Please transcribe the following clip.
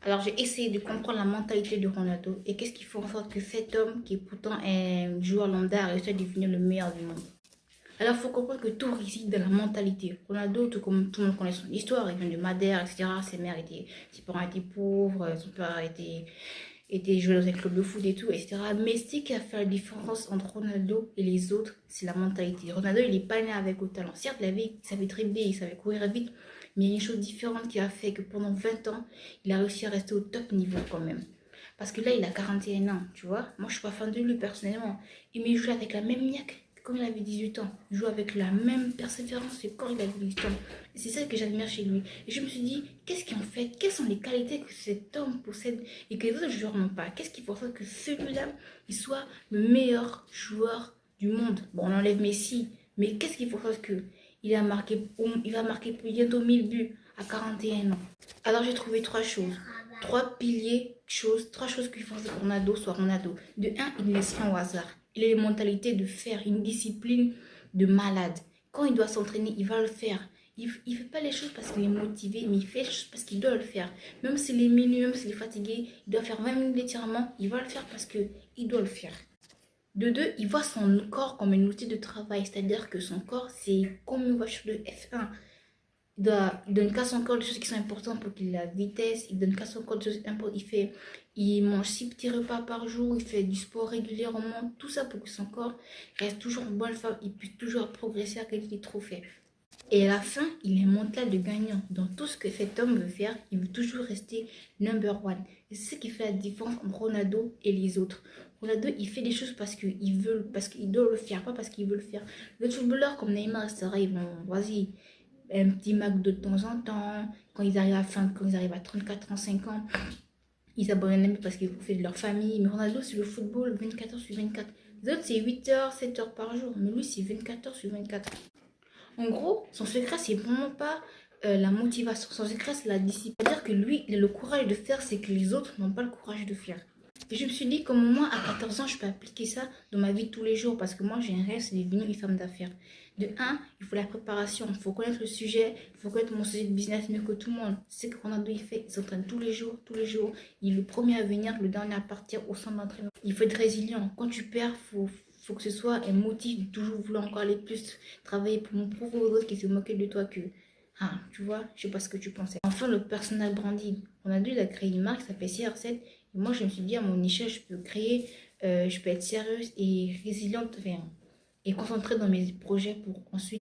Alors, j'ai essayé de comprendre la mentalité de Ronaldo et qu'est-ce qui fait en sorte que cet homme, qui est pourtant un joueur lambda, a réussi à devenir le meilleur du monde. Alors, il faut comprendre que tout réside dans la mentalité. Ronaldo, tout comme tout le monde connaît son histoire, il vient de Madère, etc. Ses parents étaient pauvres, son père était joué dans un club de foot et tout, etc. Mais ce qui a fait la différence entre Ronaldo et les autres, c'est la mentalité. Ronaldo, il n'est pas né avec le talent. Certes, il savait dribbler, il savait courir vite, mais il y a une chose différente qui a fait que pendant 20 ans, il a réussi à rester au top niveau quand même. Parce que là, il a 41 ans, tu vois. Moi, je suis pas fan de lui personnellement. Mais il joue avec la même niaque que quand il avait 18 ans. Il joue avec la même persévérance que quand il avait 18 ans. Et c'est ça que j'admire chez lui. Et je me suis dit, qu'est-ce qui en fait, quelles sont les qualités que cet homme possède et que les autres joueurs n'ont pas? Qu'est-ce qui fait en sorte que celui-là, il soit le meilleur joueur du monde? Bon, on enlève Messi, mais qu'est-ce qui fait en sorte que il va marquer bientôt 1000 buts à 41 ans? Alors j'ai trouvé trois choses. Trois choses qui font que Ronaldo soit Ronaldo. De un, il ne laisse rien au hasard. Il a une mentalité de faire, une discipline de malade. Quand il doit s'entraîner, il va le faire. Il ne fait pas les choses parce qu'il est motivé, mais il fait les choses parce qu'il doit le faire. Même s'il est minuit, même s'il est fatigué, il doit faire 20 minutes d'étirement, il va le faire parce qu'il doit le faire. De deux, il voit son corps comme un outil de travail, c'est-à-dire que son corps, c'est comme une voiture de F1. Il donne qu'à son corps des choses qui sont importantes pour qu'il ait la vitesse. Il donne qu'à son corps des choses importantes. Il mange 6 petits repas par jour. Il fait du sport régulièrement. Tout ça pour que son corps reste toujours en bonne forme. Il puisse toujours progresser à quel trophée. Et à la fin, il est mental de gagnant. Dans tout ce que cet homme veut faire, il veut toujours rester number one. Et c'est ce qui fait la différence entre Ronaldo et les autres. Ronaldo, il fait des choses parce qu'il doit le faire, pas parce qu'il veut le faire. Les footballeurs comme Neymar, etc., ils vont, vas-y, un petit Mac de temps en temps, quand ils arrivent à 34, 35 ans, ils abandonnent parce qu'ils profitent de leur famille. Mais Ronaldo, c'est le football 24 heures sur 24. Les autres, c'est 8 heures, 7 heures par jour. Mais lui, c'est 24 heures sur 24. En gros, son secret, c'est vraiment pas la motivation. Son secret, c'est la discipline. C'est-à-dire que lui, il a le courage de faire ce que les autres n'ont pas le courage de faire. Et je me suis dit, comme moi, à 14 ans, je peux appliquer ça dans ma vie de tous les jours. Parce que moi, j'ai un rêve, c'est de devenir une femme d'affaires. De un, il faut la préparation. Il faut connaître le sujet. Il faut connaître mon sujet de business mieux que tout le monde. C'est ce que Ronaldo, il fait. Il s'entraîne tous les jours, tous les jours. Il est le premier à venir, le dernier à partir au centre d'entraînement. Il faut être résilient. Quand tu perds, faut que ce soit un motif de toujours vouloir encore aller plus, travailler pour mon prouver aux autres qui se moquaient de toi que, ah, tu vois, je sais pas ce que tu pensais. Enfin, le personal branding. Ronaldo, il a créé une marque, ça s'appelle CR7. Et moi, je me suis dit, à mon échelle, je peux être sérieuse et résiliente, enfin, et concentrée dans mes projets pour ensuite